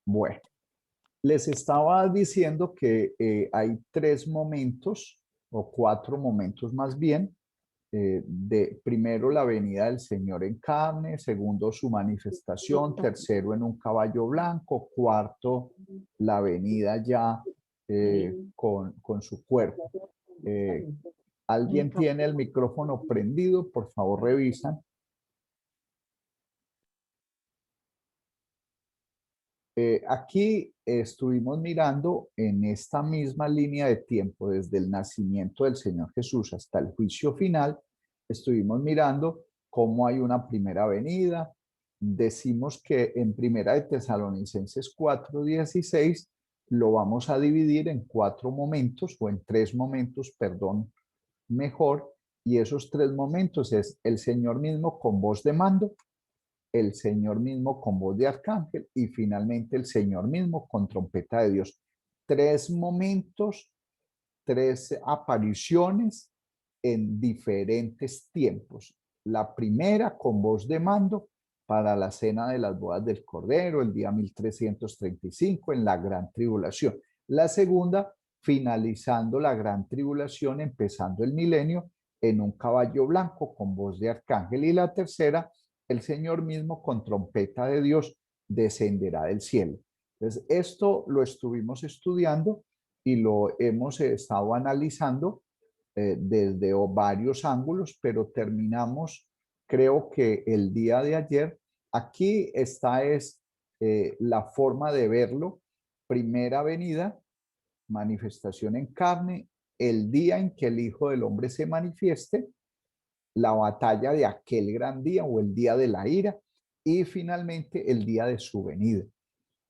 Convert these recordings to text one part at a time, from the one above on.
Bueno, les estaba diciendo que hay tres momentos o cuatro momentos más bien. De primero la venida del Señor en carne, segundo su manifestación, tercero en un caballo blanco, cuarto la venida ya con su cuerpo. Eh, ¿Alguien tiene el micrófono prendido? Por favor, revisan. Aquí estuvimos mirando en esta misma línea de tiempo, desde el nacimiento del Señor Jesús hasta el juicio final, estuvimos mirando cómo hay una primera venida. Decimos que en Primera de Tesalonicenses 4:16 lo vamos a dividir en cuatro momentos o en tres momentos, perdón, mejor. Y esos tres momentos es el Señor mismo con voz de mando, el Señor mismo con voz de arcángel y finalmente el Señor mismo con trompeta de Dios. Tres momentos, tres apariciones en diferentes tiempos. La primera con voz de mando para la cena de las bodas del Cordero, el día 1335 en la gran tribulación. La segunda, finalizando la gran tribulación, empezando el milenio, en un caballo blanco con voz de arcángel. Y la tercera, el Señor mismo con trompeta de Dios descenderá del cielo. Entonces, esto lo estuvimos estudiando y lo hemos estado analizando desde varios ángulos, pero terminamos, creo que el día de ayer. Aquí está es la forma de verlo. Primera venida, manifestación en carne, el día en que el Hijo del Hombre se manifieste, la batalla de aquel gran día o el día de la ira y finalmente el día de su venida.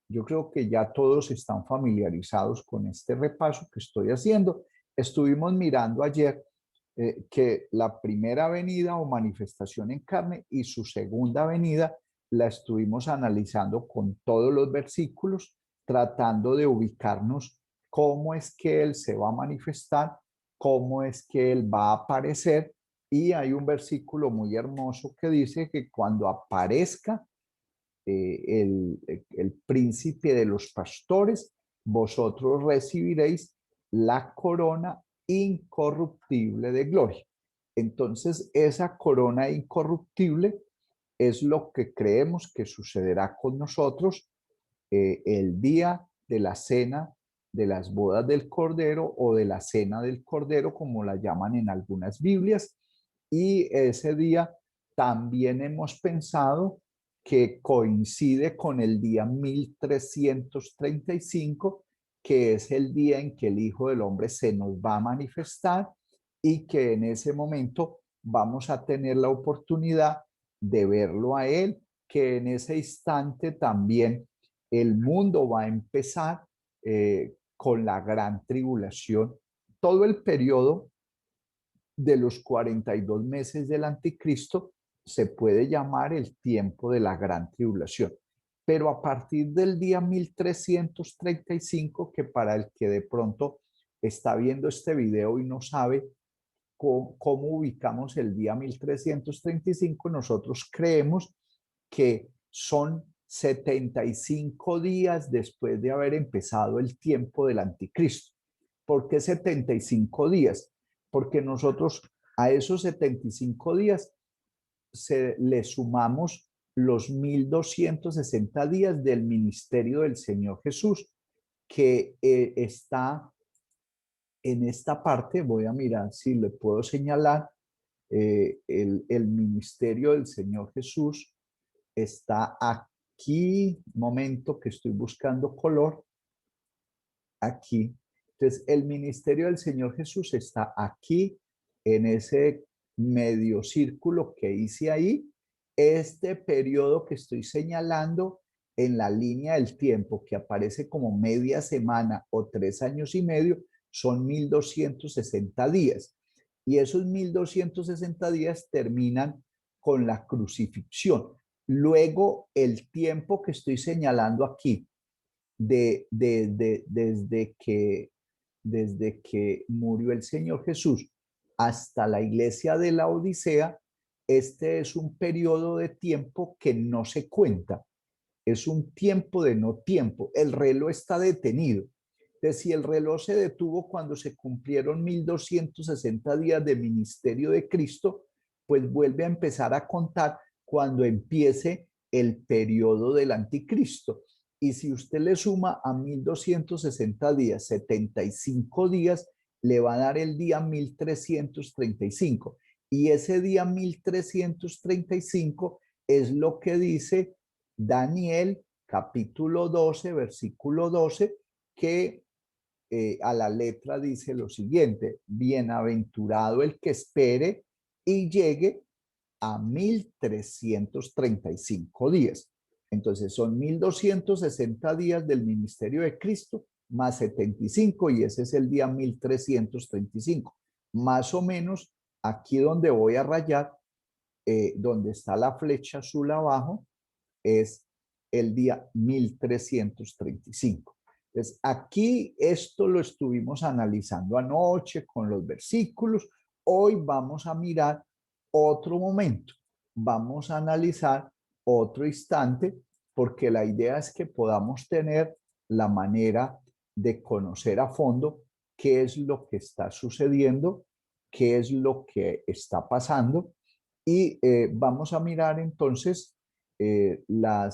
Yo creo que ya todos están familiarizados con este repaso que estoy haciendo. Estuvimos mirando ayer que la primera venida o manifestación en carne y su segunda venida la estuvimos analizando con todos los versículos, tratando de ubicarnos cómo es que Él se va a manifestar, cómo es que Él va a aparecer. Y hay un versículo muy hermoso que dice que cuando aparezca el príncipe de los pastores, vosotros recibiréis la corona incorruptible de gloria. Entonces, esa corona incorruptible es lo que creemos que sucederá con nosotros el día de la cena de las bodas del Cordero o de la cena del Cordero, como la llaman en algunas Biblias. Y ese día también hemos pensado que coincide con el día 1335, que es el día en que el Hijo del Hombre se nos va a manifestar y que en ese momento vamos a tener la oportunidad de verlo a Él, que en ese instante también el mundo va a empezar con la gran tribulación. Todo el periodo de los 42 meses del anticristo se puede llamar el tiempo de la gran tribulación. Pero a partir del día 1335, que para el que de pronto está viendo este video y no sabe cómo ubicamos el día 1335, nosotros creemos que son 75 días después de haber empezado el tiempo del anticristo. ¿Por qué 75 días? Porque nosotros a esos 75 días le sumamos los 1260 días del ministerio del Señor Jesús, que está en esta parte. Voy a mirar si le puedo señalar. El ministerio del Señor Jesús está aquí, momento que estoy buscando color, aquí. Entonces, el ministerio del Señor Jesús está aquí, en ese medio círculo que hice ahí. Este periodo que estoy señalando en la línea del tiempo, que aparece como media semana o 3 años y medio, son 1260 días. Y esos 1260 días terminan con la crucifixión. Luego, el tiempo que estoy señalando aquí, desde que murió el Señor Jesús hasta la iglesia de la Odisea, este es un periodo de tiempo que no se cuenta. es un tiempo de no tiempo. El reloj está detenido. Entonces, si el reloj se detuvo cuando se cumplieron 1260 días de ministerio de Cristo, pues vuelve a empezar a contar cuando empiece el periodo del anticristo. Y si usted le suma a 1260 días, 75 días, le va a dar el día 1335. Y ese día 1335 es lo que dice Daniel capítulo 12, versículo 12, que a la letra dice lo siguiente: bienaventurado el que espere y llegue a 1335 días. Entonces son 1260 días del ministerio de Cristo más 75 y ese es el día 1335. Más o menos aquí donde voy a rayar, donde está la flecha azul abajo, es el día 1335. Entonces, aquí esto lo estuvimos analizando anoche con los versículos. Hoy vamos a mirar otro momento. Vamos a analizar otro instante, porque la idea es que podamos tener la manera de conocer a fondo qué es lo que está sucediendo, qué es lo que está pasando. Y vamos a mirar entonces la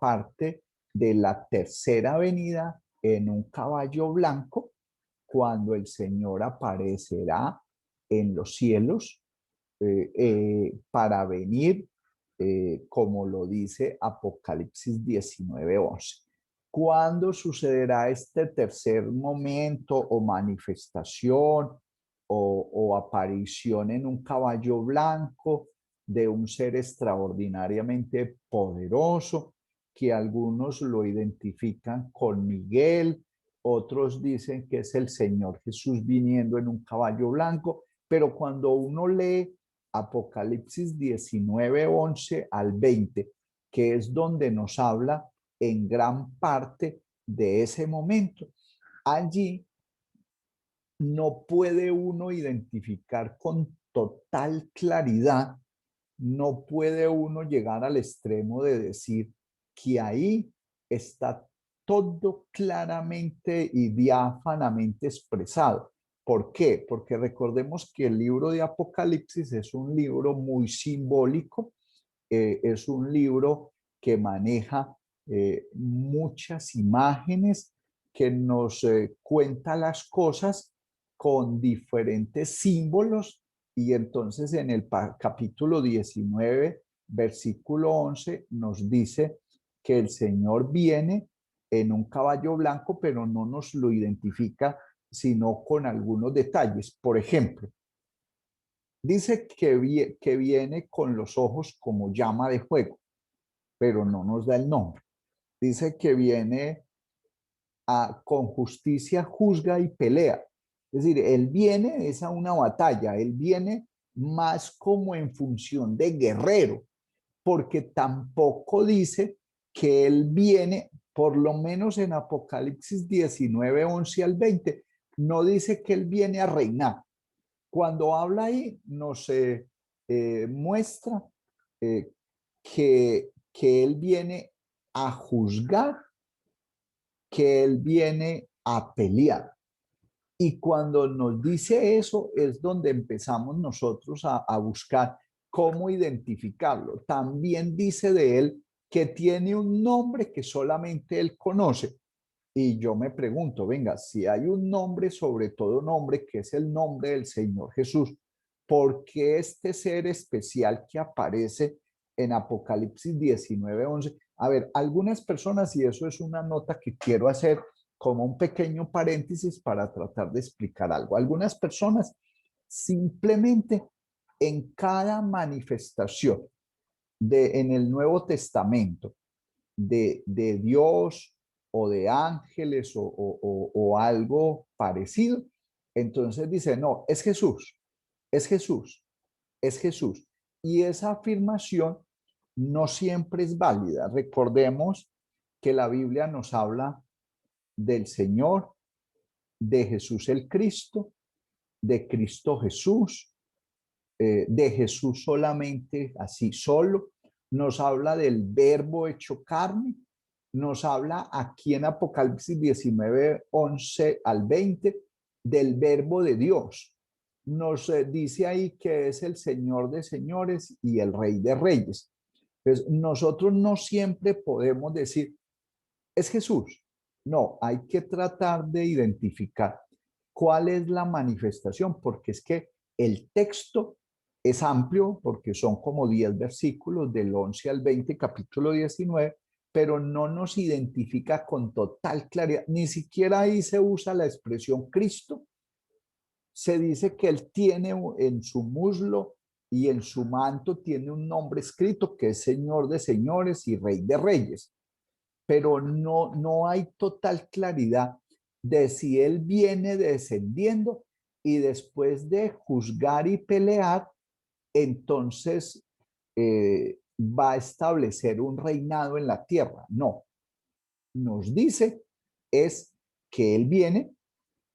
parte de la tercera venida en un caballo blanco, cuando el Señor aparecerá en los cielos para venir, como lo dice Apocalipsis 19:11. ¿Cuándo sucederá este tercer momento o manifestación o aparición en un caballo blanco de un ser extraordinariamente poderoso, que algunos lo identifican con Miguel, otros dicen que es el Señor Jesús viniendo en un caballo blanco, pero cuando uno lee Apocalipsis 19:11 al 20, que es donde nos habla en gran parte de ese momento, allí no puede uno identificar con total claridad, no puede uno llegar al extremo de decir que ahí está todo claramente y diáfanamente expresado. ¿Por qué? Porque recordemos que el libro de Apocalipsis es un libro muy simbólico, es un libro que maneja muchas imágenes, que nos cuenta las cosas con diferentes símbolos, y entonces en el capítulo 19, versículo 11, nos dice que el Señor viene en un caballo blanco, pero no nos lo identifica sino con algunos detalles. Por ejemplo, dice que viene con los ojos como llama de fuego, pero no nos da el nombre. Dice que viene con justicia, juzga y pelea. Es decir, él viene es a una batalla, él viene más como en función de guerrero, porque tampoco dice que él viene, por lo menos en Apocalipsis 19, 11 al 20, no dice que él viene a reinar. Cuando habla ahí, nos muestra eh, que él viene a juzgar, que él viene a pelear. Y cuando nos dice eso es donde empezamos nosotros a buscar cómo identificarlo. También dice de él que tiene un nombre que solamente él conoce. Y yo me pregunto, venga, si hay un nombre sobre todo nombre, que es el nombre del Señor Jesús, ¿por qué este ser especial que aparece en Apocalipsis 19:11? A ver, algunas personas, y eso es una nota que quiero hacer como un pequeño paréntesis para tratar de explicar algo. Algunas personas simplemente en cada manifestación en el Nuevo Testamento de Dios o de ángeles o algo parecido, entonces dice, no, es Jesús, es Jesús, es Jesús. Y esa afirmación no siempre es válida. Recordemos que la Biblia nos habla del Señor, de Jesús el Cristo, de Cristo Jesús, de Jesús solamente, así solo. nos habla del verbo hecho carne, nos habla aquí en Apocalipsis 19, 11 al 20, del verbo de Dios. Nos dice ahí que es el Señor de señores y el Rey de reyes. Entonces, nosotros no siempre podemos decir, es Jesús. No, hay que tratar de identificar cuál es la manifestación, porque es que el texto es amplio, porque son como 10 versículos del 11 al 20, capítulo 19, pero no nos identifica con total claridad. Ni siquiera ahí se usa la expresión Cristo. Se dice que él tiene en su muslo y en su manto tiene un nombre escrito que es Señor de señores y Rey de reyes, pero no hay total claridad de si él viene descendiendo y después de juzgar y pelear, entonces va a establecer un reinado en la tierra. No, nos dice es que él viene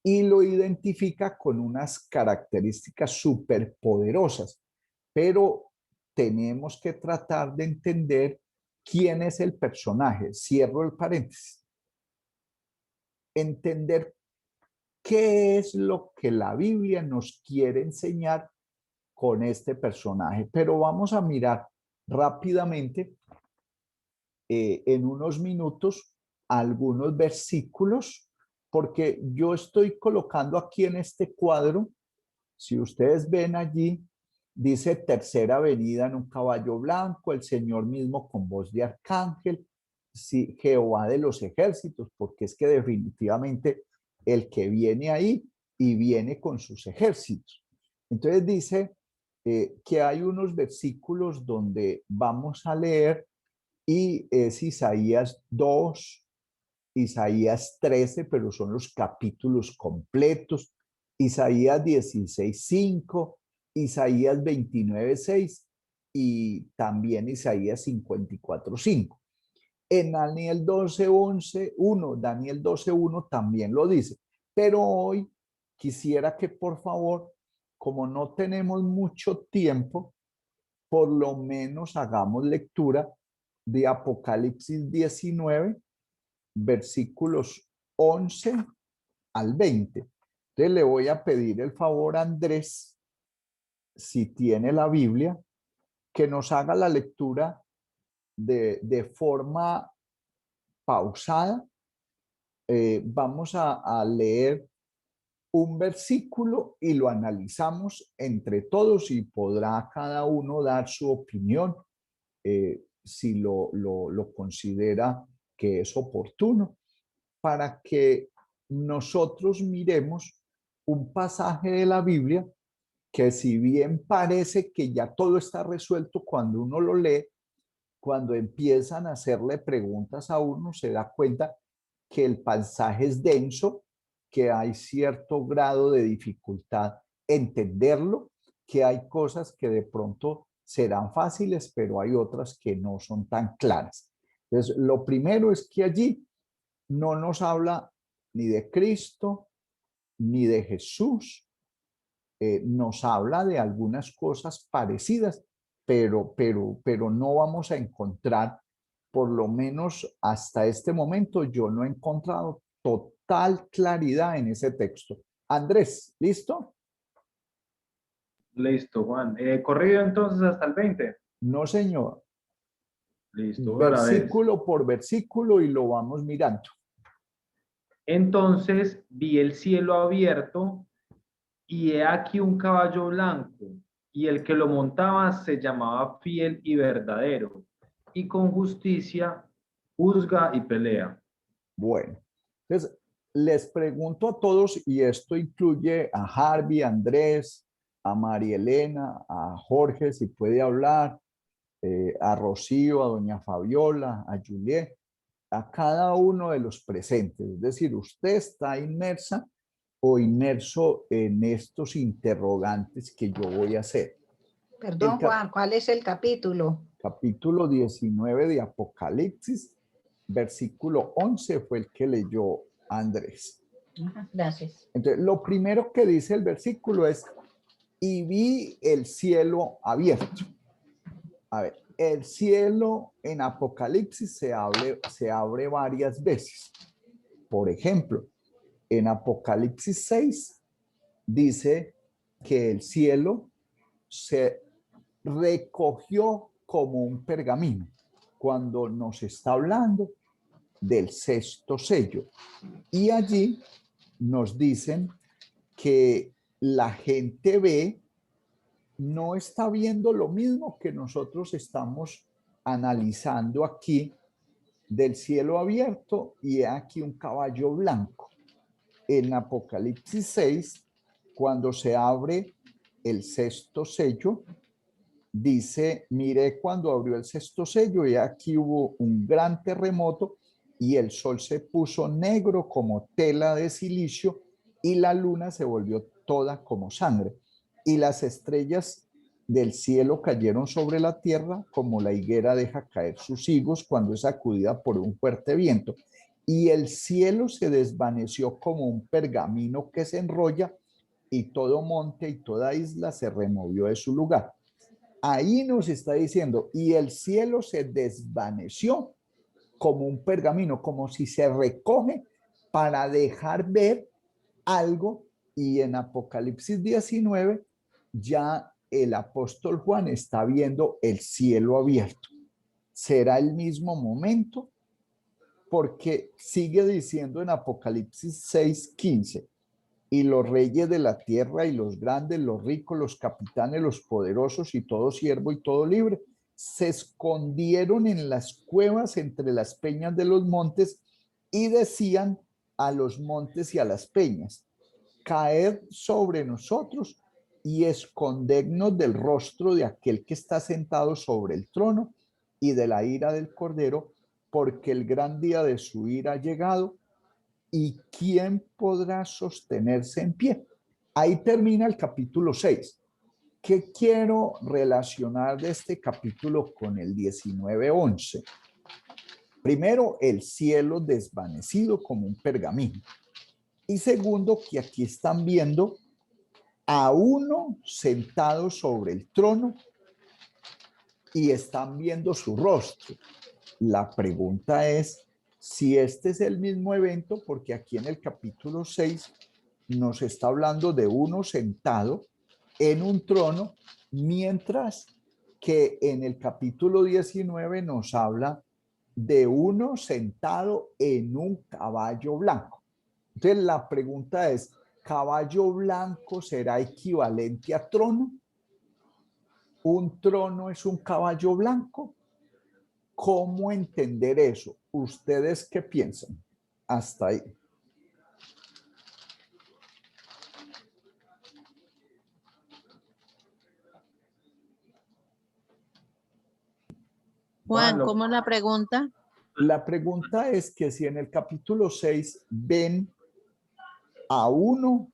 y lo identifica con unas características superpoderosas, pero tenemos que tratar de entender quién es el personaje. Cierro el paréntesis. Entender qué es lo que la Biblia nos quiere enseñar con este personaje. Pero vamos a mirar rápidamente en unos minutos algunos versículos, porque yo estoy colocando aquí en este cuadro, si ustedes ven allí, dice tercera venida en un caballo blanco, el Señor mismo con voz de arcángel, sí, Jehová de los ejércitos, porque es que definitivamente el que viene ahí y viene con sus ejércitos. Entonces dice que hay unos versículos donde vamos a leer y es Isaías 2, Isaías 13, pero son los capítulos completos, Isaías 16, 5, Isaías 29, 6 y también Isaías 54, 5. En Daniel 12, 11, 1, Daniel 12, 1 también lo dice. Pero hoy quisiera que por favor, como no tenemos mucho tiempo, por lo menos hagamos lectura de Apocalipsis 19, versículos 11 al 20. Entonces le voy a pedir el favor a Andrés, si tiene la Biblia, que nos haga la lectura de forma pausada. Vamos a leer un versículo y lo analizamos entre todos y podrá cada uno dar su opinión si lo considera que es oportuno, para que nosotros miremos un pasaje de la Biblia que si bien parece que ya todo está resuelto cuando uno lo lee, cuando empiezan a hacerle preguntas a uno se da cuenta que el pasaje es denso, que hay cierto grado de dificultad entenderlo, que hay cosas que de pronto serán fáciles, pero hay otras que no son tan claras. Entonces, lo primero es que allí no nos habla ni de Cristo, ni de Jesús, nos habla de algunas cosas parecidas, pero no vamos a encontrar, por lo menos hasta este momento, yo no he encontrado total claridad en ese texto. Andrés, ¿listo? Listo, Juan. Corrido entonces hasta el 20. No, señor. Listo, otra vez. Versículo por versículo y lo vamos mirando. Entonces vi el cielo abierto y he aquí un caballo blanco, y el que lo montaba se llamaba Fiel y Verdadero, y con justicia juzga y pelea. Bueno, entonces les pregunto a todos, y esto incluye a Harvey, a Andrés, a María Elena, a Jorge, si puede hablar, a Rocío, a doña Fabiola, a Juliet, a cada uno de los presentes. Es decir, usted está inmersa o inmerso en estos interrogantes que yo voy a hacer. El Perdón, Juan, ¿cuál es el capítulo? capítulo 19 de Apocalipsis, versículo 11 fue el que leyó Andrés. Gracias. Entonces, lo primero que dice el versículo es, y vi el cielo abierto. A ver, el cielo en Apocalipsis se abre varias veces. Por ejemplo, en Apocalipsis 6 dice que el cielo se recogió como un pergamino cuando nos está hablando del sexto sello. Y allí nos dicen que la gente no está viendo lo mismo que nosotros estamos analizando aquí del cielo abierto y aquí un caballo blanco. En Apocalipsis 6, cuando se abre el sexto sello, dice, miré cuando abrió el sexto sello y aquí hubo un gran terremoto y el sol se puso negro como tela de silicio y la luna se volvió toda como sangre y las estrellas del cielo cayeron sobre la tierra como la higuera deja caer sus higos cuando es sacudida por un fuerte viento. Y el cielo se desvaneció como un pergamino que se enrolla y todo monte y toda isla se removió de su lugar. Ahí nos está diciendo, y el cielo se desvaneció como un pergamino, como si se recoge para dejar ver algo. Y en Apocalipsis 19 ya el apóstol Juan está viendo el cielo abierto. ¿Será el mismo momento? Porque sigue diciendo en Apocalipsis 6:15, y los reyes de la tierra y los grandes, los ricos, los capitanes, los poderosos y todo siervo y todo libre, se escondieron en las cuevas entre las peñas de los montes y decían a los montes y a las peñas, caed sobre nosotros y escondernos del rostro de aquel que está sentado sobre el trono y de la ira del Cordero, porque el gran día de su ira ha llegado. ¿Y quién podrá sostenerse en pie? Ahí termina el capítulo 6. ¿Qué quiero relacionar de este capítulo con el 19:11? Primero, el cielo desvanecido como un pergamino. Y segundo, que aquí están viendo a uno sentado sobre el trono y están viendo su rostro. La pregunta es si este es el mismo evento, porque aquí en el capítulo 6 nos está hablando de uno sentado en un trono, mientras que en el capítulo 19 nos habla de uno sentado en un caballo blanco. Entonces la pregunta es, ¿caballo blanco será equivalente a trono? ¿Un trono es un caballo blanco? ¿Cómo entender eso? ¿Ustedes qué piensan? Hasta ahí. Juan, ¿cómo es la pregunta? La pregunta es que si en el capítulo 6 ven a uno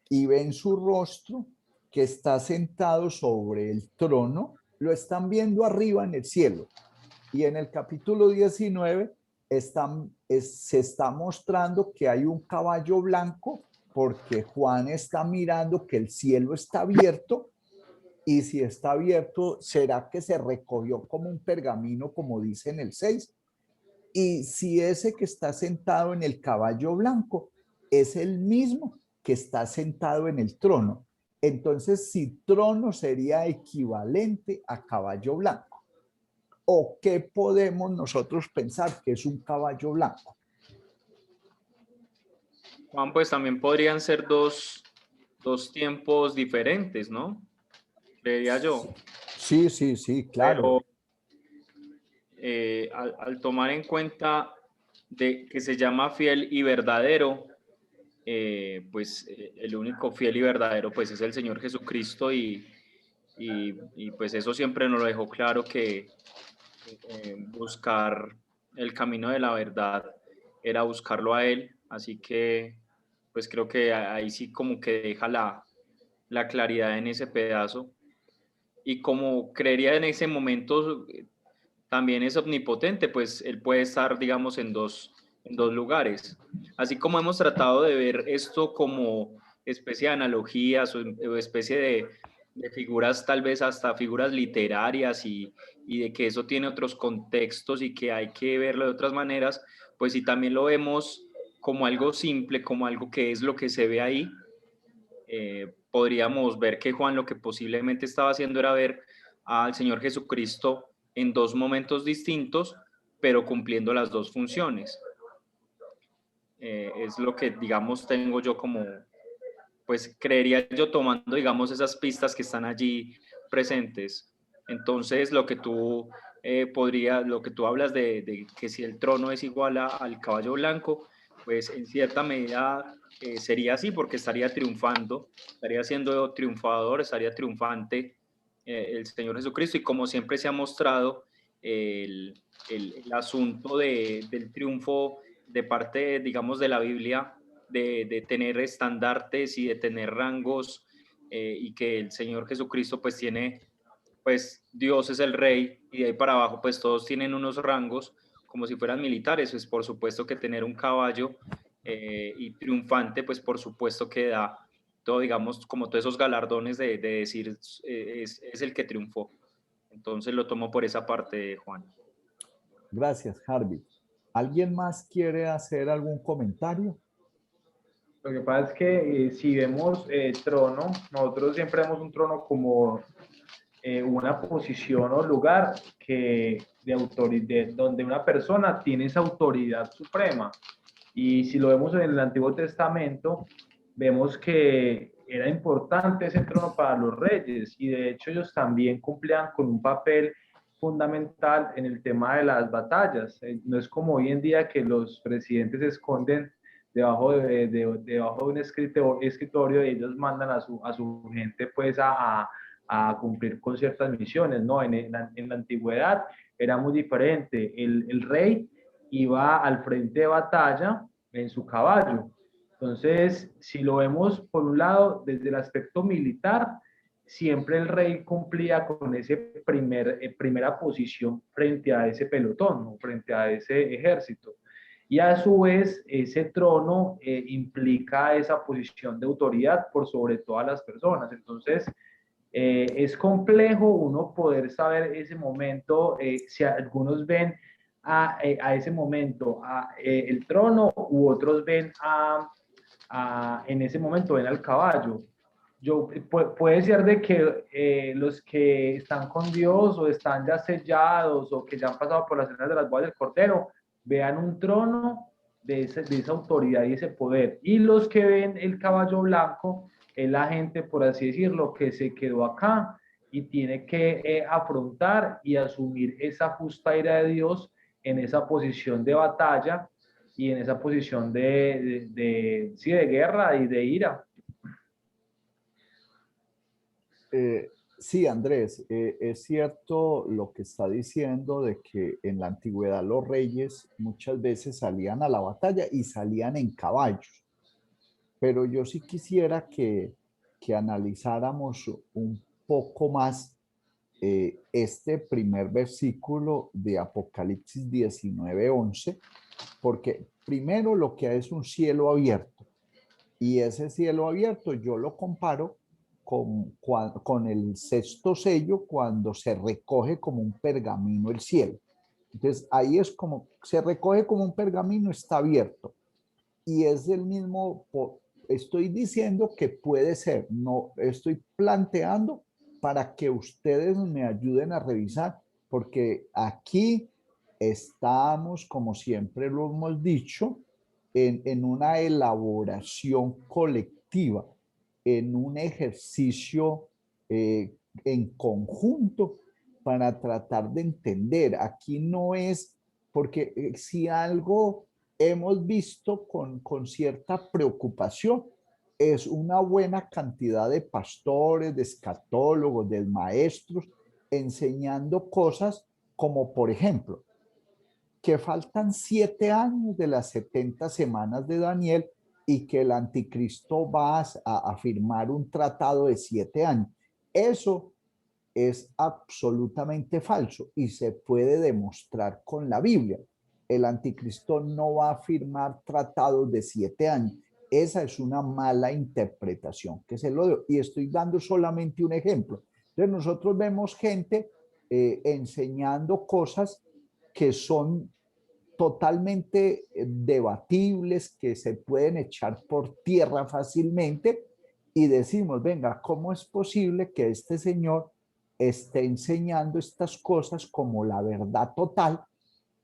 y ven su rostro que está sentado sobre el trono, lo están viendo arriba en el cielo. Y en el capítulo 19 se está mostrando que hay un caballo blanco porque Juan está mirando que el cielo está abierto. Y si está abierto, ¿será que se recogió como un pergamino, como dice en el 6? Y si ese que está sentado en el caballo blanco es el mismo que está sentado en el trono, entonces si trono sería equivalente a caballo blanco. ¿O qué podemos nosotros pensar que es un caballo blanco? Juan, pues también podrían ser dos tiempos diferentes, ¿no? Creería yo. Sí, sí, sí, claro. Pero al tomar en cuenta de que se llama fiel y verdadero, pues el único fiel y verdadero pues es el Señor Jesucristo y pues eso siempre nos lo dejó claro que buscar el camino de la verdad era buscarlo a Él, así que pues creo que ahí sí como que deja la claridad en ese pedazo y como creería en ese momento también es omnipotente, pues Él puede estar digamos en dos lugares, así como hemos tratado de ver esto como especie de analogías o especie de figuras, tal vez hasta figuras literarias y de que eso tiene otros contextos y que hay que verlo de otras maneras, pues si también lo vemos como algo simple, como algo que es lo que se ve ahí, podríamos ver que Juan lo que posiblemente estaba haciendo era ver al Señor Jesucristo en dos momentos distintos, pero cumpliendo las dos funciones. Es lo que, digamos, tengo yo como, pues creería yo tomando, digamos, esas pistas que están allí presentes. Entonces, lo que tú lo que tú hablas de que si el trono es igual al caballo blanco, pues en cierta medida sería así, porque estaría triunfando, estaría siendo triunfador, estaría triunfante el Señor Jesucristo, y como siempre se ha mostrado, el asunto del triunfo de parte, digamos, de la Biblia, de tener estandartes y de tener rangos, y que el Señor Jesucristo pues tiene, pues Dios es el rey y de ahí para abajo pues todos tienen unos rangos como si fueran militares, pues por supuesto que tener un caballo y triunfante pues por supuesto que da todo, digamos, como todos esos galardones de decir es el que triunfó. Entonces lo tomo por esa parte, Juan. Gracias, Harvey. ¿Alguien más quiere hacer algún comentario? Lo que pasa es que si vemos trono, nosotros siempre vemos un trono como una posición o lugar de autoridad, donde una persona tiene esa autoridad suprema. Y si lo vemos en el Antiguo Testamento, vemos que era importante ese trono para los reyes y de hecho ellos también cumplían con un papel fundamental en el tema de las batallas. No es como hoy en día que los presidentes se esconden debajo de un escritorio y ellos mandan a su gente pues a cumplir con ciertas misiones, ¿no? En la antigüedad era muy diferente. El rey iba al frente de batalla en su caballo. Entonces, si lo vemos por un lado desde el aspecto militar, siempre el rey cumplía con ese primera posición frente a ese pelotón, ¿no? Frente a ese ejército. Y a su vez, ese trono implica esa posición de autoridad por sobre todas las personas. Entonces, es complejo uno poder saber ese momento, si algunos ven a ese momento el trono u otros ven en ese momento ven al caballo. Puede ser de que los que están con Dios o están ya sellados o que ya han pasado por las cenas de las bodas del Cordero vean un trono de esa autoridad y ese poder. Y los que ven el caballo blanco es la gente, por así decirlo, que se quedó acá y tiene que afrontar y asumir esa justa ira de Dios en esa posición de batalla y en esa posición sí, de guerra y de ira. Sí, Andrés, es cierto lo que está diciendo de que en la antigüedad los reyes muchas veces salían a la batalla y salían en caballos, pero yo sí quisiera que analizáramos un poco más este primer versículo de Apocalipsis 19:11, porque primero lo que hay es un cielo abierto y ese cielo abierto yo lo comparo con el sexto sello cuando se recoge como un pergamino el cielo. Entonces ahí es como se recoge como un pergamino, está abierto y es el mismo, estoy diciendo que puede ser, no estoy planteando para que ustedes me ayuden a revisar, porque aquí estamos, como siempre lo hemos dicho, en una elaboración colectiva, en un ejercicio en conjunto para tratar de entender. Aquí no es, porque si algo hemos visto con cierta preocupación, es una buena cantidad de pastores, de escatólogos, de maestros, enseñando cosas como, por ejemplo, que faltan 7 años de las 70 semanas de Daniel y que el anticristo va a firmar un tratado de 7 años. Eso es absolutamente falso y se puede demostrar con la Biblia. El anticristo no va a firmar tratados de 7 años. Esa es una mala interpretación que se lo dio. Y estoy dando solamente un ejemplo. Entonces nosotros vemos gente enseñando cosas que son totalmente debatibles, que se pueden echar por tierra fácilmente y decimos, venga, ¿cómo es posible que este señor esté enseñando estas cosas como la verdad total?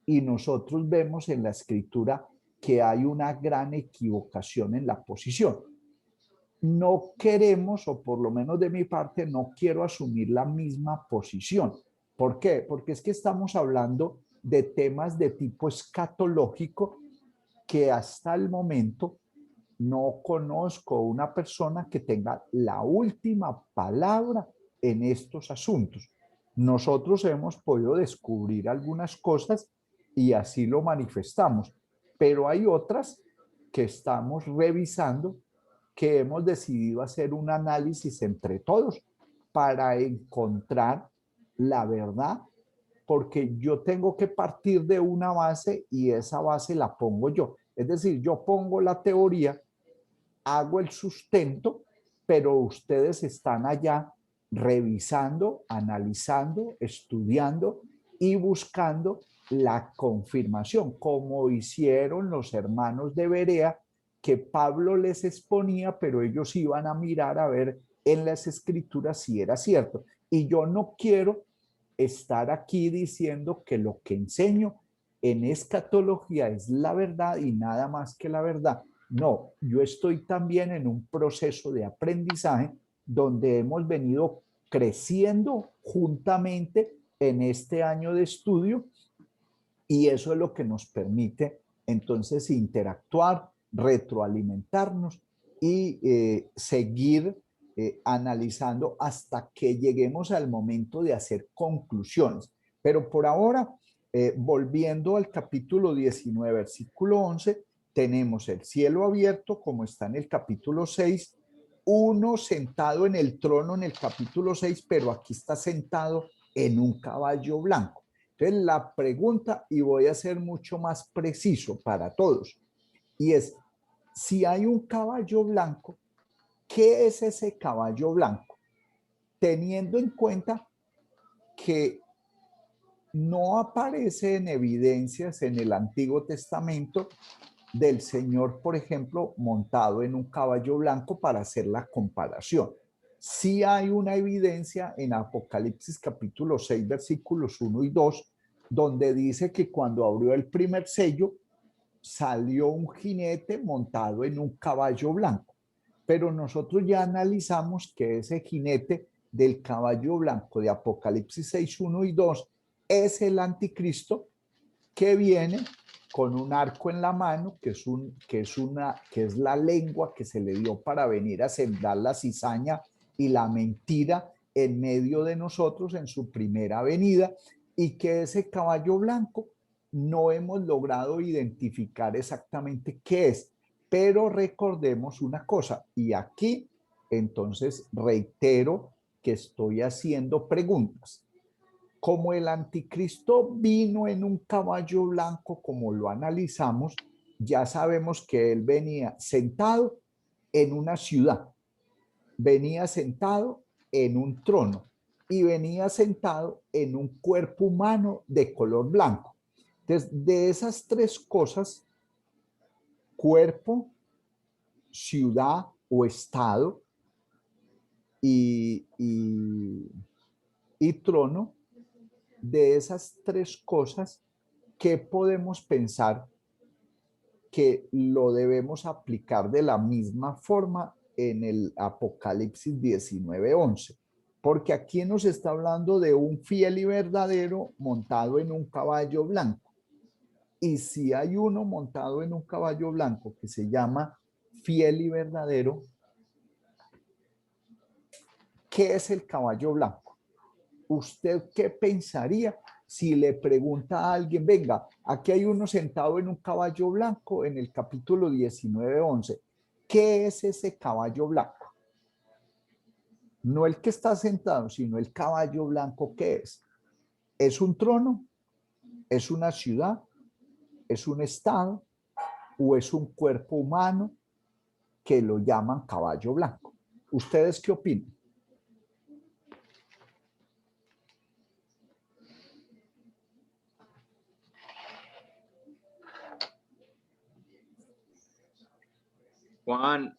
Y nosotros vemos en la escritura que hay una gran equivocación en la posición. No queremos, o por lo menos de mi parte, no quiero asumir la misma posición. ¿Por qué? Porque es que estamos hablando de temas de tipo escatológico que hasta el momento no conozco una persona que tenga la última palabra en estos asuntos. Nosotros hemos podido descubrir algunas cosas y así lo manifestamos, pero hay otras que estamos revisando, que hemos decidido hacer un análisis entre todos para encontrar la verdad, porque yo tengo que partir de una base y esa base la pongo yo. Es decir, yo pongo la teoría, hago el sustento, pero ustedes están allá revisando, analizando, estudiando y buscando la confirmación, como hicieron los hermanos de Berea, que Pablo les exponía, pero ellos iban a mirar a ver en las escrituras si era cierto. Y yo no quiero estar aquí diciendo que lo que enseño en escatología es la verdad y nada más que la verdad. No, yo estoy también en un proceso de aprendizaje donde hemos venido creciendo juntamente en este año de estudio y eso es lo que nos permite entonces interactuar, retroalimentarnos y seguir analizando hasta que lleguemos al momento de hacer conclusiones. Pero por ahora, volviendo al capítulo 19, versículo 11, tenemos el cielo abierto, como está en el capítulo 6, uno sentado en el trono en el capítulo 6, pero aquí está sentado en un caballo blanco. Entonces, la pregunta, y voy a ser mucho más preciso para todos, y es, si hay un caballo blanco, ¿qué es ese caballo blanco? Teniendo en cuenta que no aparece en evidencias en el Antiguo Testamento del Señor, por ejemplo, montado en un caballo blanco para hacer la comparación. Sí hay una evidencia en Apocalipsis capítulo 6, versículos 1 y 2, donde dice que cuando abrió el primer sello, salió un jinete montado en un caballo blanco. Pero nosotros ya analizamos que ese jinete del caballo blanco de Apocalipsis 6, 1 y 2 es el anticristo que viene con un arco en la mano, que es la lengua que se le dio para venir a sembrar la cizaña y la mentira en medio de nosotros en su primera venida, y que ese caballo blanco no hemos logrado identificar exactamente qué es, pero recordemos una cosa, y aquí entonces reitero que estoy haciendo preguntas. Como el anticristo vino en un caballo blanco, como lo analizamos, ya sabemos que él venía sentado en una ciudad, venía sentado en un trono y venía sentado en un cuerpo humano de color blanco. Entonces, de esas tres cosas, cuerpo, ciudad o estado y trono, de esas tres cosas, ¿qué podemos pensar que lo debemos aplicar de la misma forma en el Apocalipsis 19:11? Porque aquí nos está hablando de un fiel y verdadero montado en un caballo blanco. Y si hay uno montado en un caballo blanco que se llama fiel y verdadero, ¿qué es el caballo blanco? ¿Usted qué pensaría si le pregunta a alguien, venga, aquí hay uno sentado en un caballo blanco en el capítulo 19:11? ¿Qué es ese caballo blanco? No el que está sentado, sino el caballo blanco, ¿qué es? ¿Es un trono? ¿Es una ciudad? ¿Es un estado? ¿O es un cuerpo humano? que lo llaman caballo blanco. ¿Ustedes qué opinan? Juan,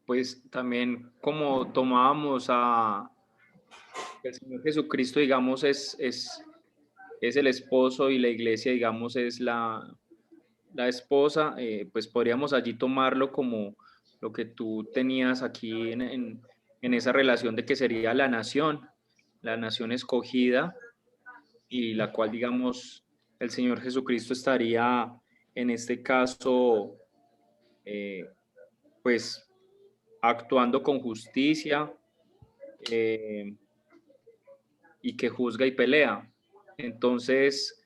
pues también como tomábamos a el Señor Jesucristo, digamos, es el esposo y la iglesia, digamos, es la esposa, pues podríamos allí tomarlo como lo que tú tenías aquí en esa relación de que sería la nación escogida y la cual, digamos, el Señor Jesucristo estaría en este caso, eh, pues, actuando con justicia eh, y que juzga y pelea. Entonces,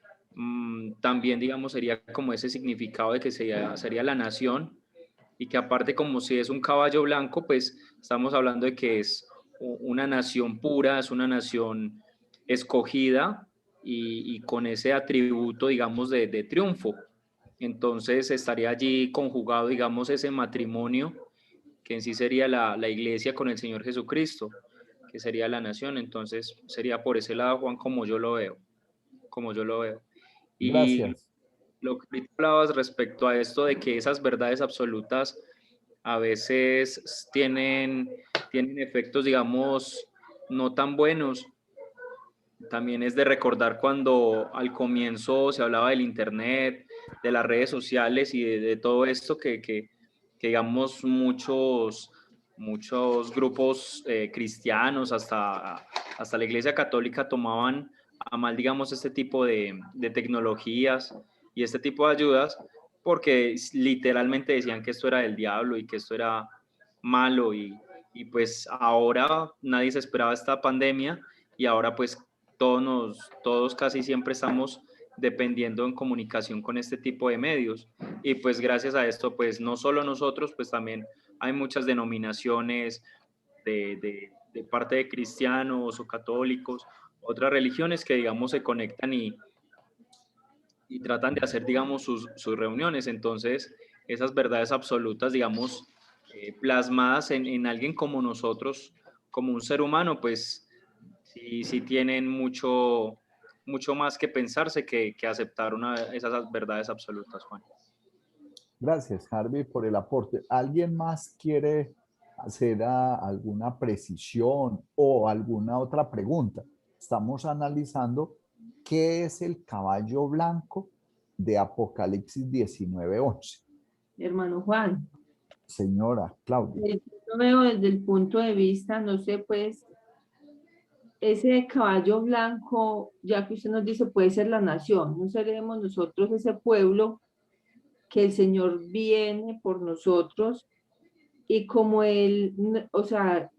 también, digamos, sería como ese significado de que sería la nación y que aparte como si es un caballo blanco, pues estamos hablando de que es una nación pura, es una nación escogida y con ese atributo, digamos, de triunfo. Entonces estaría allí conjugado, digamos, ese matrimonio que en sí sería la iglesia con el Señor Jesucristo, que sería la nación. Entonces sería por ese lado, Juan, como yo lo veo, como yo lo veo. Y Gracias. lo que ahorita hablabas respecto a esto de que esas verdades absolutas a veces tienen efectos, digamos, no tan buenos. También es de recordar cuando al comienzo se hablaba del Internet, de las redes sociales y de todo esto que digamos, muchos grupos cristianos, hasta la Iglesia Católica tomaban a mal, digamos, este tipo de tecnologías y este tipo de ayudas, porque literalmente decían que esto era del diablo y que esto era malo y pues ahora nadie se esperaba esta pandemia y ahora pues todos casi siempre estamos dependiendo en comunicación con este tipo de medios y pues gracias a esto pues no solo nosotros, pues también hay muchas denominaciones de parte de cristianos o católicos, otras religiones que digamos se conectan y tratan de hacer digamos sus reuniones, entonces esas verdades absolutas digamos plasmadas en alguien como nosotros, como un ser humano, pues sí tienen mucho más que pensarse que aceptar esas verdades absolutas, Juan. Gracias, Harvey, por el aporte. ¿Alguien más quiere hacer alguna precisión o alguna otra pregunta? Estamos analizando qué es el caballo blanco de Apocalipsis 19:11. Hermano Juan, Señora Claudia. yo veo desde el punto de vista, no sé, pues, ese caballo blanco, ya que usted nos dice, puede ser la nación, no seremos nosotros ese pueblo que el Señor viene por nosotros y como Él, o sea,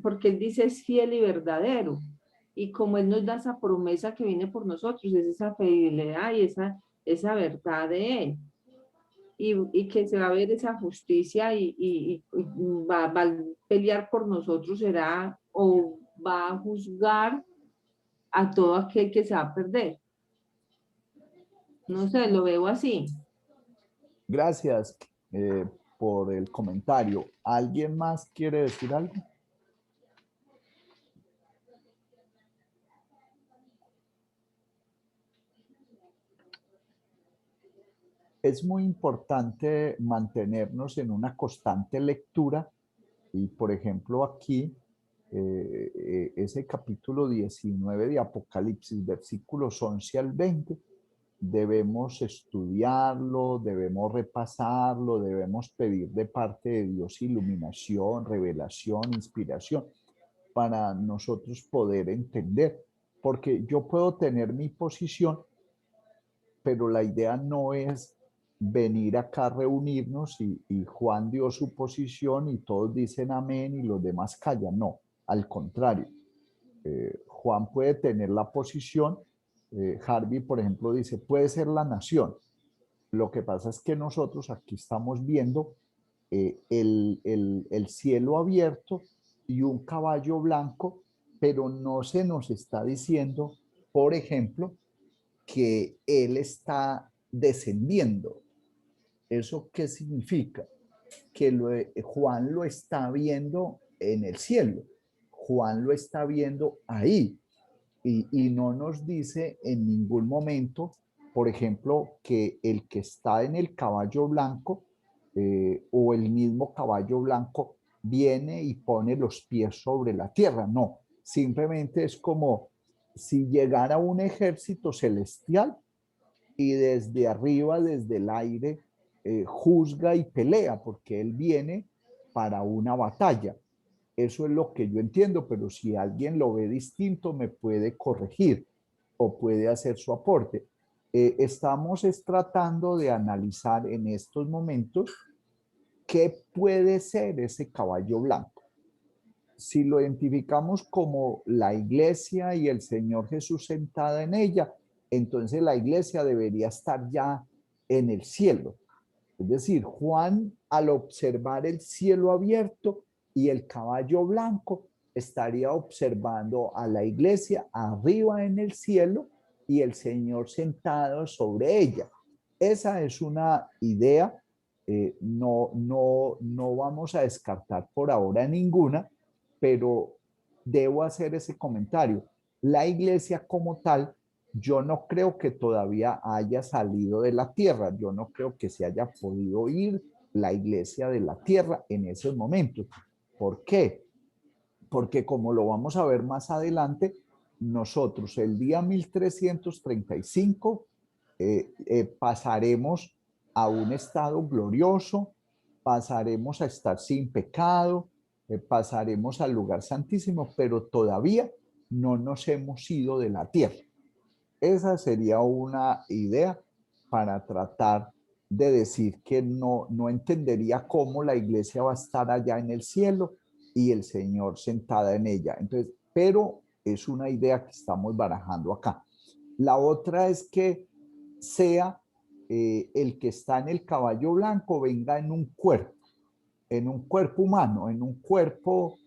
porque Él dice es fiel y verdadero, y como Él nos da esa promesa que viene por nosotros, es esa fidelidad y esa verdad de Él. Y que se va a ver esa justicia y va a pelear por nosotros, será, o va a juzgar a todo aquel que se va a perder. No sé, lo veo así. Gracias por el comentario. ¿Alguien más quiere decir algo? Es muy importante mantenernos en una constante lectura y, por ejemplo, aquí, ese capítulo 19 de Apocalipsis, versículos 11 al 20, debemos estudiarlo, debemos repasarlo, debemos pedir de parte de Dios iluminación, revelación, inspiración, para nosotros poder entender, porque yo puedo tener mi posición, pero la idea no es venir acá a reunirnos y Juan dio su posición y todos dicen amén y los demás callan. No, al contrario. Juan puede tener la posición, Harvey, por ejemplo, dice, puede ser la nación. Lo que pasa es que nosotros aquí estamos viendo el cielo abierto y un caballo blanco, pero no se nos está diciendo, por ejemplo, que él está descendiendo. ¿Eso qué significa? que Juan lo está viendo en el cielo. Juan lo está viendo ahí y no nos dice en ningún momento, por ejemplo, que el que está en el caballo blanco o el mismo caballo blanco viene y pone los pies sobre la tierra. No, simplemente es como si llegara un ejército celestial y desde arriba, desde el aire, juzga y pelea, porque él viene para una batalla. Eso es lo que yo entiendo, pero si alguien lo ve distinto, me puede corregir o puede hacer su aporte. Estamos tratando de analizar en estos momentos qué puede ser ese caballo blanco. Si lo identificamos como la iglesia y el Señor Jesús sentada en ella, entonces la iglesia debería estar ya en el cielo. Es decir, Juan, al observar el cielo abierto y el caballo blanco, estaría observando a la iglesia arriba en el cielo y el Señor sentado sobre ella. Esa es una idea. No vamos a descartar por ahora ninguna, pero debo hacer ese comentario. La iglesia como tal, yo no creo que todavía haya salido de la tierra. Yo no creo que se haya podido ir la iglesia de la tierra en esos momentos. ¿Por qué? Porque como lo vamos a ver más adelante, nosotros el día 1335 pasaremos a un estado glorioso, pasaremos a estar sin pecado, pasaremos al lugar santísimo, pero todavía no nos hemos ido de la tierra. Esa sería una idea para tratar de decir que no entendería cómo la iglesia va a estar allá en el cielo y el Señor sentada en ella. Entonces, pero es una idea que estamos barajando acá. La otra es que sea el que está en el caballo blanco venga en un cuerpo humano, en un cuerpo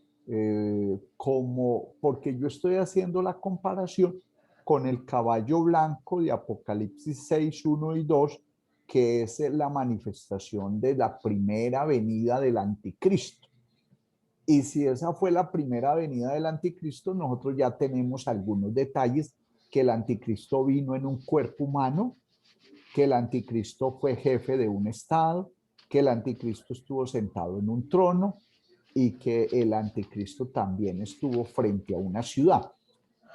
porque yo estoy haciendo la comparación con el caballo blanco de Apocalipsis 6, 1 y 2, que es la manifestación de la primera venida del anticristo. Y si esa fue la primera venida del anticristo, nosotros ya tenemos algunos detalles, que el anticristo vino en un cuerpo humano, que el anticristo fue jefe de un estado, que el anticristo estuvo sentado en un trono y que el anticristo también estuvo frente a una ciudad.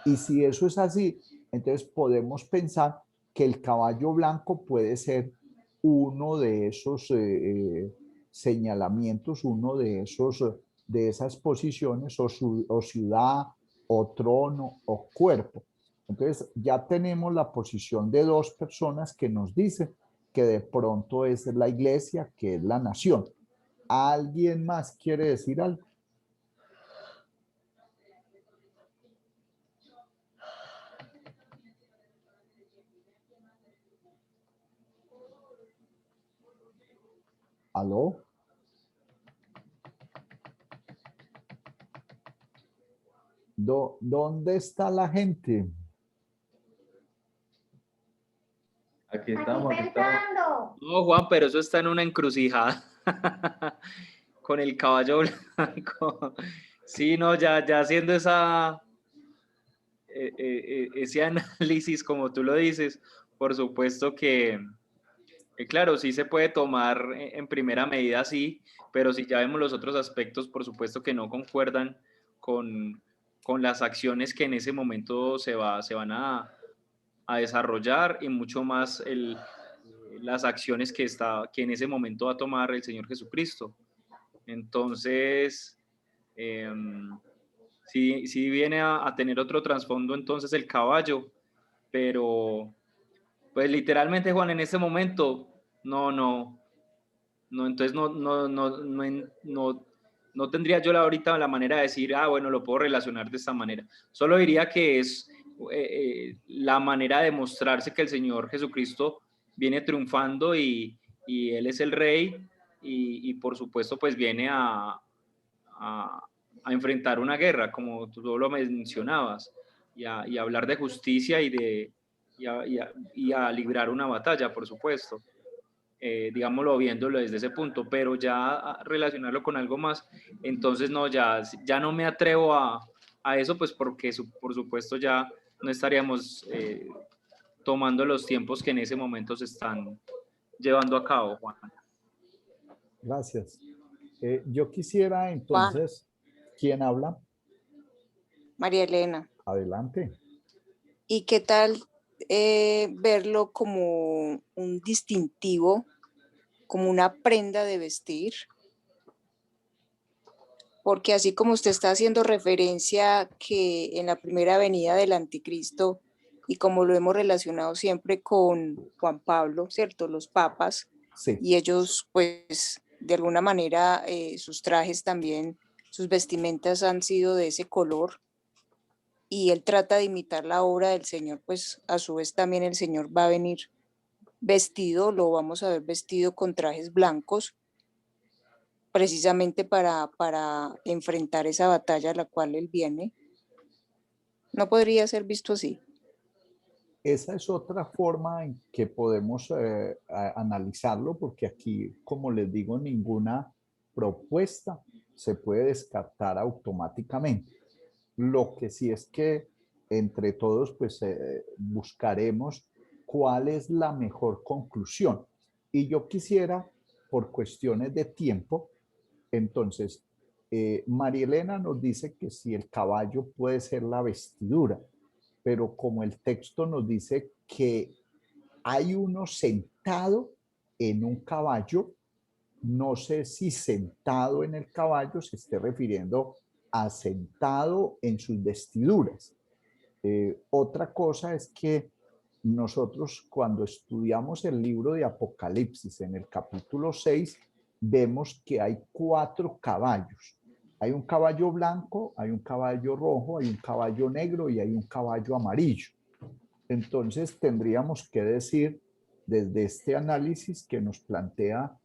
Y si eso es así, entonces podemos pensar que el caballo blanco puede ser uno de esos señalamientos, uno de esas posiciones o ciudad o trono o cuerpo. Entonces ya tenemos la posición de dos personas que nos dicen que de pronto es la iglesia, que es la nación. ¿Alguien más quiere decir algo? ¿Aló? ¿Dónde está la gente? Aquí estamos, aquí estamos. No, Juan, pero eso está en una encrucijada con el caballo blanco. Sí, no, ya haciendo ese análisis, como tú lo dices, por supuesto que claro, sí se puede tomar en primera medida, sí, pero si ya vemos los otros aspectos, por supuesto que no concuerdan con las acciones que en ese momento se van a desarrollar y mucho más las acciones que en ese momento va a tomar el Señor Jesucristo. Entonces, sí viene a tener otro trasfondo entonces el caballo, pero pues literalmente, Juan, en ese momento entonces no tendría yo ahorita la manera de decir, bueno, lo puedo relacionar de esta manera. Solo diría que es la manera de mostrarse que el Señor Jesucristo viene triunfando y Él es el Rey y por supuesto pues viene a enfrentar una guerra, como tú lo mencionabas, y a hablar de justicia y a librar una batalla, por supuesto. digámoslo, viéndolo desde ese punto, pero ya relacionarlo con algo más, entonces no, ya no me atrevo a eso, pues porque por supuesto ya no estaríamos tomando los tiempos que en ese momento se están llevando a cabo, Juan. Gracias. Yo quisiera entonces, ¿quién habla? María Elena. Adelante. ¿Y qué tal verlo como un distintivo, como una prenda de vestir? Porque así como usted está haciendo referencia que en la primera venida del anticristo, y como lo hemos relacionado siempre con Juan Pablo, ¿cierto? Los papas, Sí. y ellos pues de alguna manera sus trajes también, sus vestimentas han sido de ese color, y él trata de imitar la obra del Señor, pues a su vez también el Señor va a venir vestido, lo vamos a ver vestido con trajes blancos, precisamente para enfrentar esa batalla a la cual él viene. ¿No podría ser visto así? Esa es otra forma en que podemos analizarlo, porque aquí, como les digo, ninguna propuesta se puede descartar automáticamente. Lo que sí es que entre todos, pues buscaremos cuál es la mejor conclusión. Y yo quisiera, por cuestiones de tiempo, entonces, María Elena nos dice que si el caballo puede ser la vestidura, pero como el texto nos dice que hay uno sentado en un caballo, no sé si sentado en el caballo se esté refiriendo a sentado en sus vestiduras. Otra cosa es que nosotros cuando estudiamos el libro de Apocalipsis en el capítulo 6, vemos que hay 4 caballos. Hay un caballo blanco, hay un caballo rojo, hay un caballo negro y hay un caballo amarillo. Entonces tendríamos que decir desde este análisis que nos plantea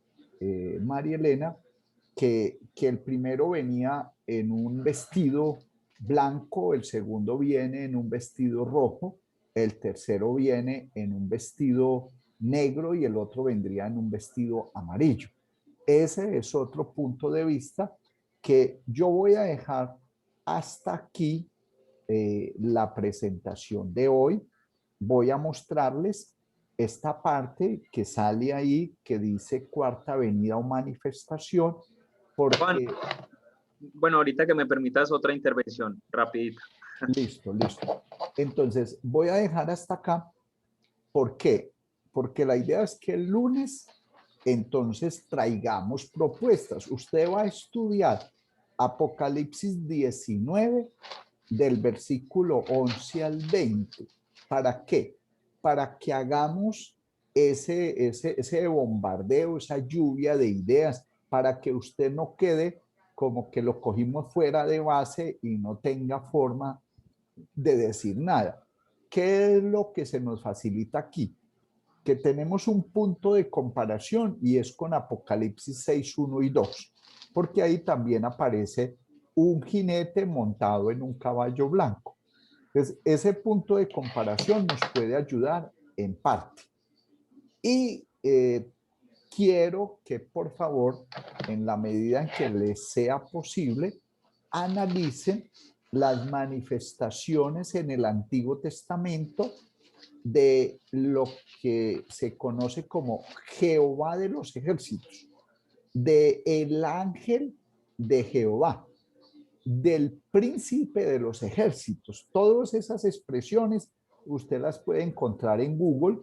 María Elena, que el primero venía en un vestido blanco, el segundo viene en un vestido rojo, el tercero viene en un vestido negro y el otro vendría en un vestido amarillo. Ese es otro punto de vista que yo voy a dejar hasta aquí la presentación de hoy. Voy a mostrarles esta parte que sale ahí que dice cuarta venida o manifestación, porque... Juan, bueno, ahorita que me permitas otra intervención, rapidita. Listo, listo. Entonces, voy a dejar hasta acá. ¿Por qué? Porque la idea es que el lunes, entonces, traigamos propuestas. Usted va a estudiar Apocalipsis 19, del versículo 11 al 20. ¿Para qué? Para que hagamos ese bombardeo, esa lluvia de ideas, para que usted no quede como que lo cogimos fuera de base y no tenga forma de decir nada. ¿Qué es lo que se nos facilita aquí? Que tenemos un punto de comparación y es con Apocalipsis 6, 1 y 2, porque ahí también aparece un jinete montado en un caballo blanco. Entonces, ese punto de comparación nos puede ayudar en parte. Y quiero que, por favor, en la medida en que les sea posible, analicen las manifestaciones en el Antiguo Testamento de lo que se conoce como Jehová de los ejércitos, de el ángel de Jehová, del príncipe de los ejércitos. Todas esas expresiones usted las puede encontrar en Google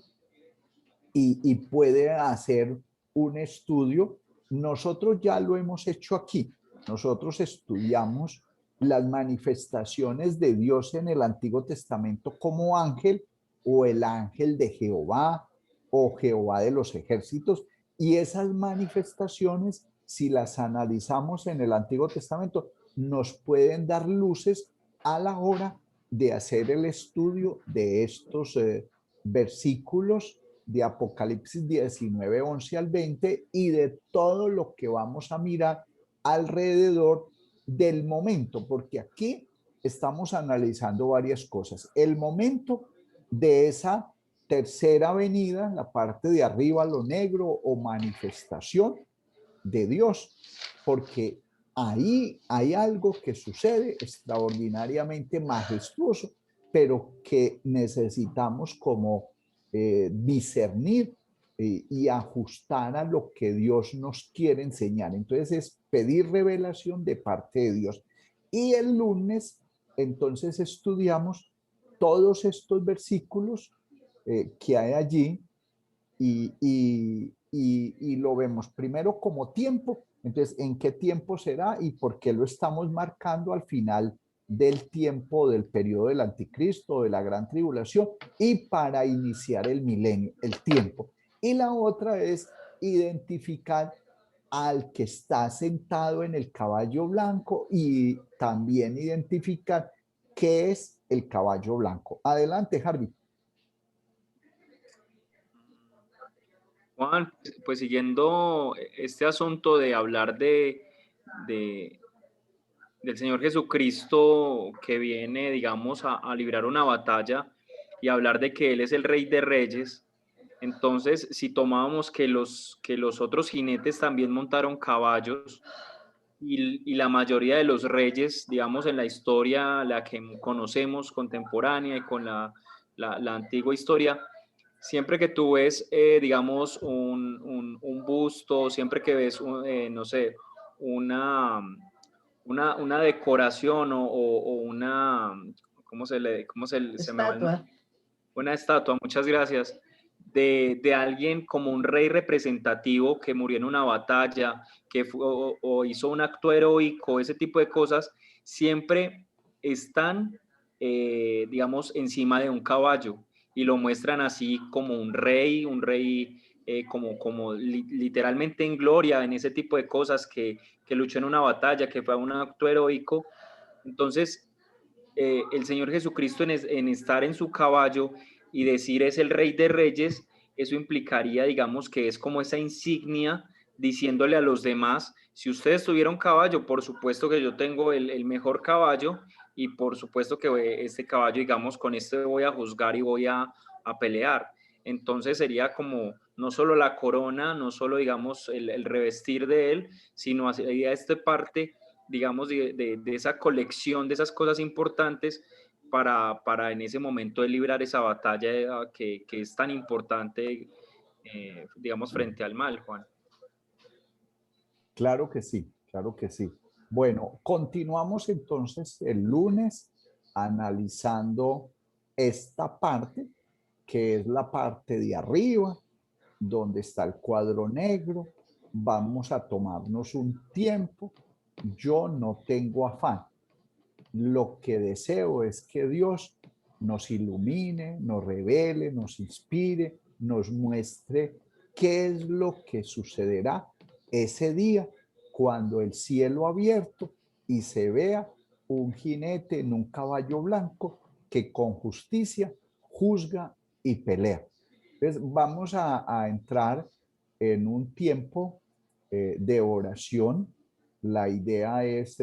y puede hacer un estudio. Nosotros ya lo hemos hecho aquí. Nosotros estudiamos las manifestaciones de Dios en el Antiguo Testamento como ángel o el ángel de Jehová o Jehová de los ejércitos. Y esas manifestaciones, si las analizamos en el Antiguo Testamento, nos pueden dar luces a la hora de hacer el estudio de estos versículos de Apocalipsis 19, 11 al 20 y de todo lo que vamos a mirar alrededor del momento, porque aquí estamos analizando varias cosas. El momento de esa tercera venida, la parte de arriba, lo negro o manifestación de Dios, porque ahí hay algo que sucede extraordinariamente majestuoso, pero que necesitamos como discernir y ajustar a lo que Dios nos quiere enseñar. Entonces es pedir revelación de parte de Dios. Y el lunes, entonces estudiamos todos estos versículos que hay allí y lo vemos primero como tiempo. Entonces, ¿en qué tiempo será y por qué lo estamos marcando al final del tiempo del periodo del anticristo, de la gran tribulación y para iniciar el milenio, el tiempo? Y la otra es identificar al que está sentado en el caballo blanco y también identificar qué es el caballo blanco. Adelante, Harvey. Juan, pues siguiendo este asunto de hablar de- del Señor Jesucristo que viene, digamos, a librar una batalla y hablar de que Él es el Rey de Reyes. Entonces, si tomábamos que los otros jinetes también montaron caballos y la mayoría de los reyes, digamos, en la historia, la que conocemos contemporánea y con la antigua historia, siempre que tú ves, digamos, un busto, siempre que ves, no sé, una, una decoración o una, se me va el Estatua. nombre? Una estatua, muchas gracias, de alguien como un rey representativo que murió en una batalla, que o hizo un acto heroico, ese tipo de cosas, siempre están, digamos, encima de un caballo y lo muestran así como un rey como literalmente en gloria en ese tipo de cosas, que luchó en una batalla, que fue un acto heroico. Entonces, el Señor Jesucristo en estar en su caballo y decir es el Rey de Reyes, eso implicaría, digamos, que es como esa insignia diciéndole a los demás, si ustedes tuvieran un caballo, por supuesto que yo tengo el mejor caballo y por supuesto que este caballo, digamos, con este voy a juzgar y voy a pelear. Entonces sería como no solo la corona, no solo, digamos, el revestir de él, sino sería esta parte, digamos, de esa colección de esas cosas importantes para en ese momento de librar esa batalla que es tan importante, digamos, frente al mal, Juan. Claro que sí, claro que sí. Bueno, continuamos entonces el lunes analizando esta parte, que es la parte de arriba, donde está el cuadro negro. Vamos a tomarnos un tiempo. Yo no tengo afán. Lo que deseo es que Dios nos ilumine, nos revele, nos inspire, nos muestre qué es lo que sucederá ese día cuando el cielo abierto y se vea un jinete en un caballo blanco que con justicia juzga y pelea. Entonces vamos a entrar en un tiempo de oración. La idea es